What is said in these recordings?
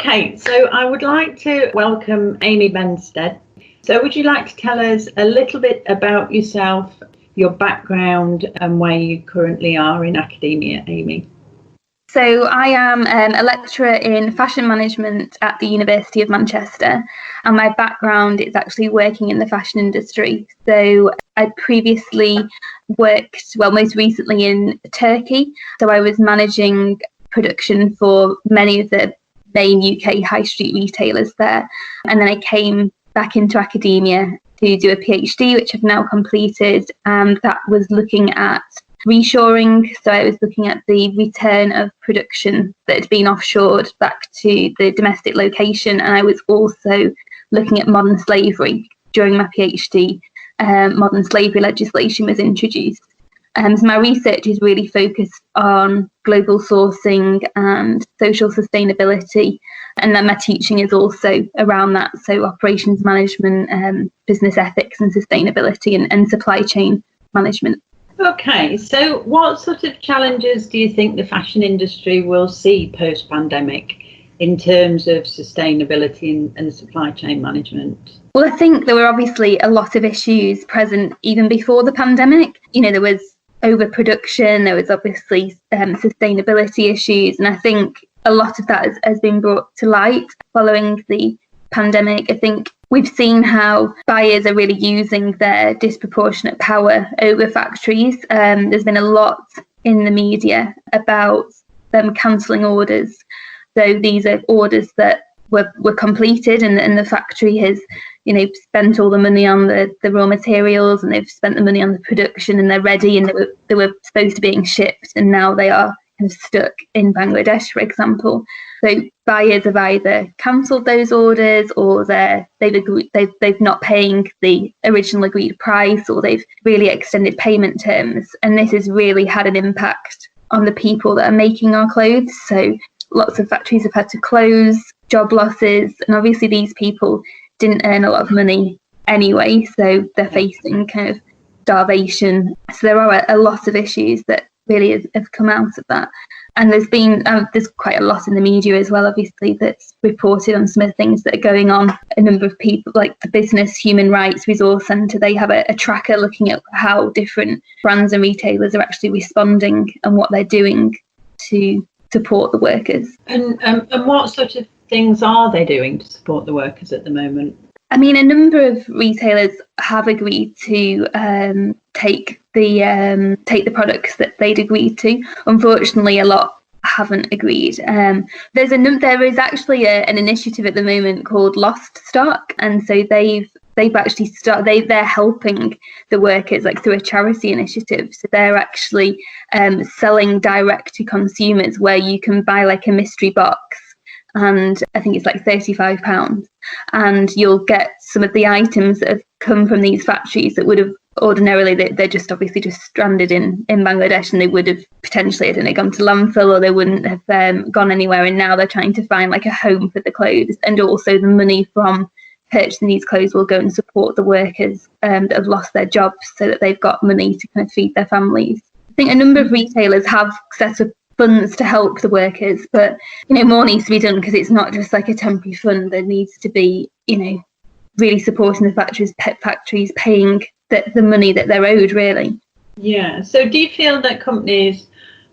Okay, so I would like to welcome Amy Benstead. So would you like to tell us a little bit about yourself, your background and where you currently are in academia, Amy? So I am a lecturer in fashion management at the University of Manchester, and my background is actually working in the fashion industry. So I previously worked, most recently in Turkey. So I was managing production for many of the main UK high street retailers there. And then I came back into academia to do a PhD, which I've now completed, and that was looking at reshoring. So I was looking at the return of production that had been offshored back to the domestic location, and I was also looking at modern slavery. During my PhD, modern slavery legislation was introduced. So my research is really focused on global sourcing and social sustainability, and then my teaching is also around that, so operations management, business ethics and sustainability, and supply chain management. Okay, so what sort of challenges do you think the fashion industry will see post-pandemic in terms of sustainability and supply chain management? Well, I think there were obviously a lot of issues present even before the pandemic. There was overproduction, there was obviously sustainability issues, and I think a lot of that has been brought to light following the pandemic. I think we've seen how buyers are really using their disproportionate power over factories. There's been a lot in the media about them cancelling orders. So these are orders that were completed, and the factory has spent all the money on the raw materials, and they've spent the money on the production, and they're ready, and they were supposed to be being shipped, and now they are kind of stuck in Bangladesh, for example. So buyers have either cancelled those orders, or they've not paying the original agreed price, or they've really extended payment terms, and this has really had an impact on the people that are making our clothes. So lots of factories have had to close, job losses, and obviously these people didn't earn a lot of money anyway, so they're facing kind of starvation. So there are a lot of issues that really have come out of that. And there's quite a lot in the media as well, obviously, that's reported on some of the things that are going on. A number of people, like the Business Human Rights Resource Centre, they have a tracker looking at how different brands and retailers are actually responding and what they're doing to support the workers. And what sort of things are they doing to support the workers at the moment? I mean, a number of retailers have agreed to take the products that they'd agreed to. Unfortunately, a lot haven't agreed. There is actually an initiative at the moment called Lost Stock, and so they're helping the workers through a charity initiative. So they're actually selling direct to consumers, where you can buy a mystery box, and I think it's £35, and you'll get some of the items that have come from these factories that would have ordinarily, they're just obviously just stranded in Bangladesh, and they would have potentially, gone to landfill, or they wouldn't have gone anywhere, and now they're trying to find a home for the clothes, and also the money from purchasing these clothes will go and support the workers that have lost their jobs, so that they've got money to kind of feed their families. I think a number of retailers have set up funds to help the workers, but more needs to be done, because it's not just a temporary fund. There needs to be really supporting the factories paying the money that they're owed, really. Yeah. So do you feel that companies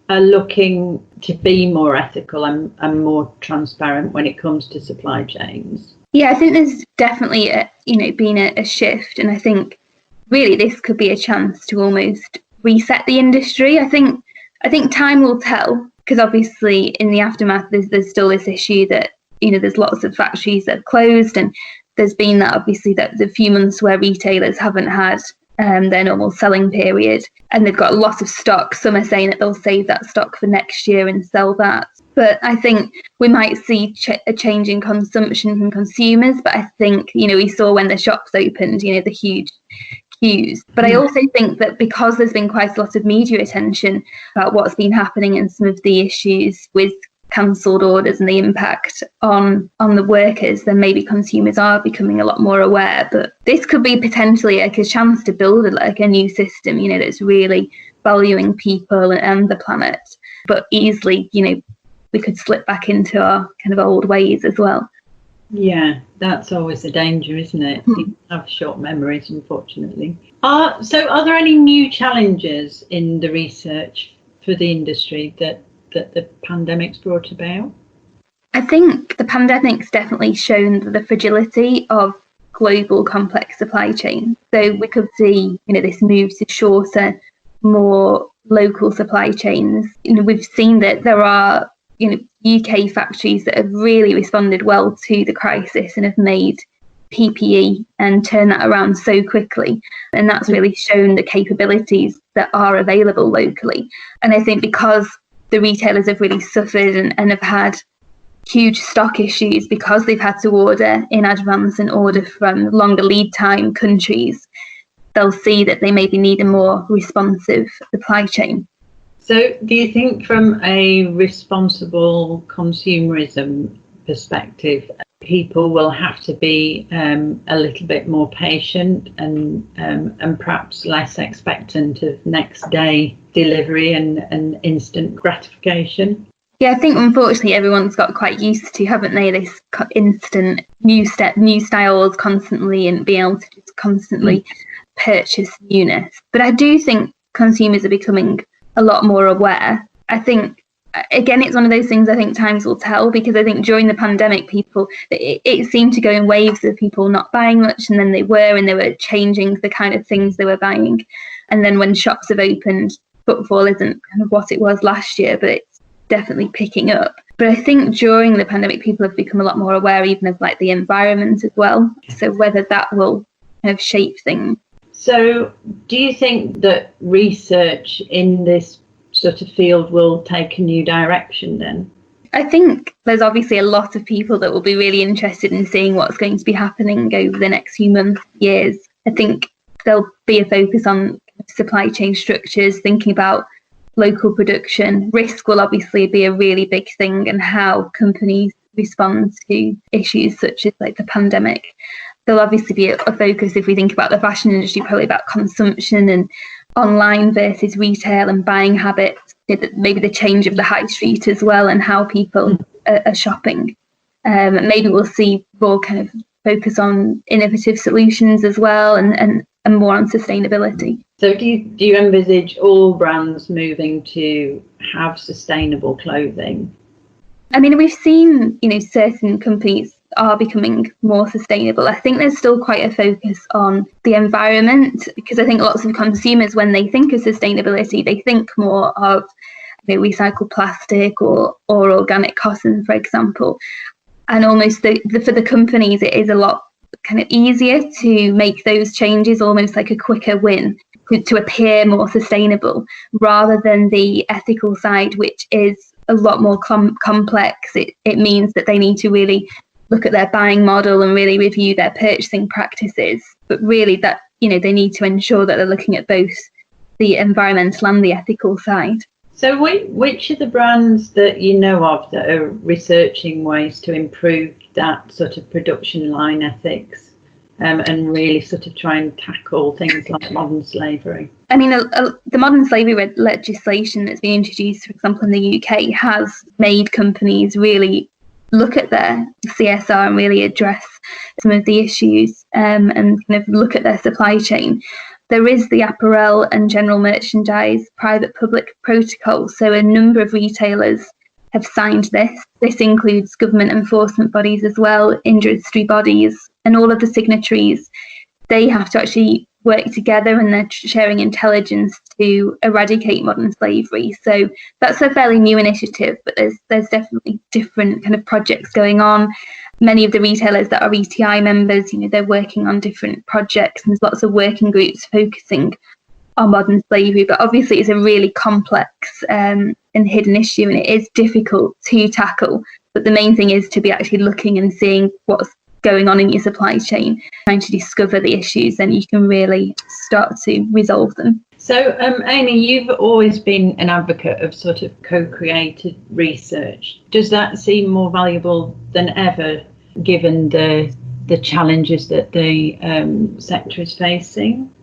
are looking to be more ethical and more transparent when it comes to supply chains? Yeah, I think there's definitely been a shift, and I think really this could be a chance to almost reset the industry. I think time will tell, because obviously in the aftermath there's still this issue that there's lots of factories that have closed, and there's been that obviously that the few months where retailers haven't had their normal selling period, and they've got a lot of stock. Some are saying that they'll save that stock for next year and sell that. But I think we might see a change in consumption from consumers. But I think, we saw when the shops opened, the huge queues. But I also think that because there's been quite a lot of media attention about what's been happening and some of the issues with cancelled orders and the impact on the workers, then maybe consumers are becoming a lot more aware. But this could be potentially a chance to build a new system, that's really valuing people and the planet, but easily, we could slip back into our kind of old ways as well. Yeah, that's always a danger, isn't it? People have short memories, unfortunately. Are there any new challenges in the research for the industry that the pandemic's brought about? I think the pandemic's definitely shown the fragility of global complex supply chains. So we could see, this move to shorter, more local supply chains. We've seen that there are UK factories that have really responded well to the crisis and have made PPE and turned that around so quickly. And that's really shown the capabilities that are available locally. And I think because the retailers have really suffered and have had huge stock issues because they've had to order in advance and order from longer lead time countries, they'll see that they maybe need a more responsive supply chain. So do you think from a responsible consumerism perspective, people will have to be a little bit more patient and perhaps less expectant of next day delivery and instant gratification? Yeah, I think unfortunately everyone's got quite used to, haven't they, this instant new styles constantly and being able to just constantly purchase newness. But I do think consumers are becoming a lot more aware. I think, again, it's one of those things I think times will tell, because I think during the pandemic, it seemed to go in waves of people not buying much, and then they were changing the kind of things they were buying. And then when shops have opened, footfall isn't kind of what it was last year, but it's definitely picking up. But I think during the pandemic, people have become a lot more aware even of like the environment as well. So whether that will kind of shape things. So do you think that research in this sort of field will take a new direction then? I think there's obviously a lot of people that will be really interested in seeing what's going to be happening over the next few months, years. I think there'll be a focus on supply chain structures, thinking about local production. Risk will obviously be a really big thing, and how companies respond to issues such as like the pandemic. There'll obviously be a focus, if we think about the fashion industry, probably about consumption and online versus retail and buying habits, maybe the change of the high street as well and how people are shopping. Maybe we'll see more kind of focus on innovative solutions as well and more on sustainability. So do you envisage all brands moving to have sustainable clothing? I mean, we've seen, certain companies are becoming more sustainable. I think there's still quite a focus on the environment, because I think lots of consumers, when they think of sustainability, they think more of recycled plastic or organic cotton, for example. And almost for the companies, it is a lot kind of easier to make those changes, almost like a quicker win, to appear more sustainable, rather than the ethical side, which is a lot more complex. It means that they need to really look at their buying model and really review their purchasing practices. But really that, they need to ensure that they're looking at both the environmental and the ethical side. So which are the brands that you know of that are researching ways to improve that sort of production line ethics and really sort of try and tackle things like modern slavery? I mean, the modern slavery legislation that's been introduced, for example, in the UK, has made companies really look at their CSR and really address some of the issues and kind of look at their supply chain. There is the apparel and general merchandise private-public protocol. So a number of retailers have signed this. This includes government enforcement bodies as well, industry bodies, and all of the signatories. They have to actually work together, and they're sharing intelligence to eradicate modern slavery. So that's a fairly new initiative, but there's definitely different kind of projects going on. Many of the retailers that are ETI members, they're working on different projects, and there's lots of working groups focusing on modern slavery. But obviously it's a really complex and hidden issue, and it is difficult to tackle. But the main thing is to be actually looking and seeing what's going on in your supply chain, trying to discover the issues, then you can really start to resolve them. So Amy, you've always been an advocate of sort of co-created research. Does that seem more valuable than ever, given the challenges that the sector is facing?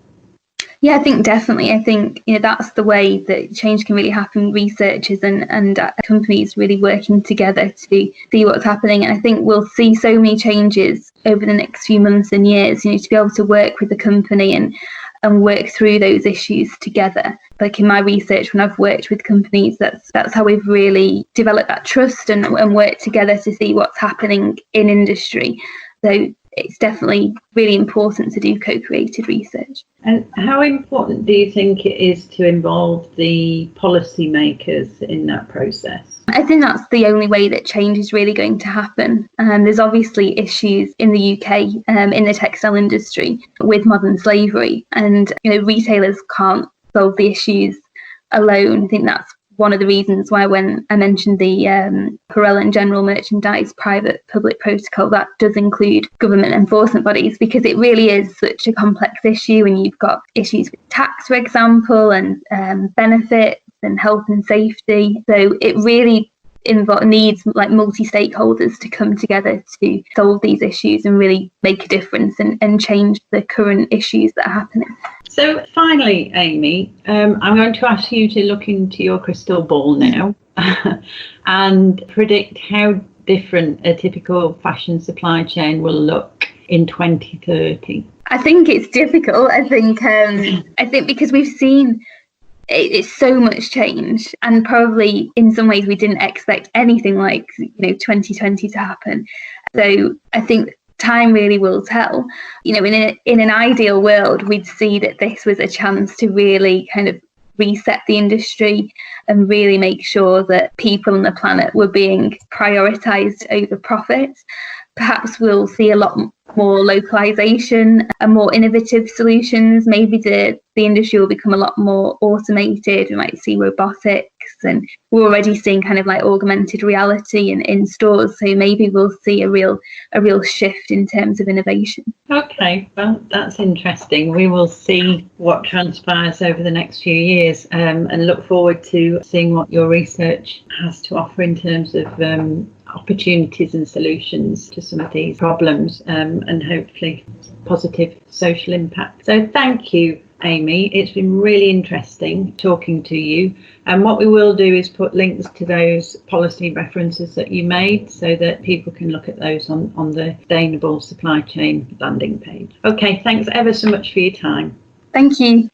Yeah, I think definitely. I think that's the way that change can really happen. Researchers and companies really working together to see what's happening. And I think we'll see so many changes over the next few months and years. To be able to work with the company and work through those issues together. Like in my research, when I've worked with companies, that's how we've really developed that trust and worked together to see what's happening in industry. So it's definitely really important to do co-created research. And how important do you think it is to involve the policymakers in that process? I think that's the only way that change is really going to happen. There's obviously issues in the UK in the textile industry with modern slavery, and retailers can't solve the issues alone. I think that's one of the reasons why, when I mentioned the Perel and General Merchandise Private-Public Protocol, that does include government enforcement bodies, because it really is such a complex issue, and you've got issues with tax, for example, and benefits and health and safety. So it really needs like multi-stakeholders to come together to solve these issues and really make a difference and change the current issues that are happening. So finally, Amy, I'm going to ask you to look into your crystal ball now and predict how different a typical fashion supply chain will look in 2030. I think it's difficult. I think because we've seen it's so much change, and probably in some ways we didn't expect anything like 2020 to happen. So I think time really will tell. In an ideal world, we'd see that this was a chance to really kind of reset the industry and really make sure that people on the planet were being prioritised over profits. Perhaps we'll see a lot more localization and more innovative solutions. Maybe the industry will become a lot more automated. We might see robotics, and we're already seeing kind of like augmented reality in stores. So maybe we'll see a real shift in terms of innovation. Okay, well, that's interesting. We will see what transpires over the next few years, and look forward to seeing what your research has to offer in terms of opportunities and solutions to some of these problems, and hopefully positive social impact. So thank you, Amy. It's been really interesting talking to you. And what we will do is put links to those policy references that you made so that people can look at those on the Sustainable Supply Chain landing page. Okay, thanks ever so much for your time. Thank you.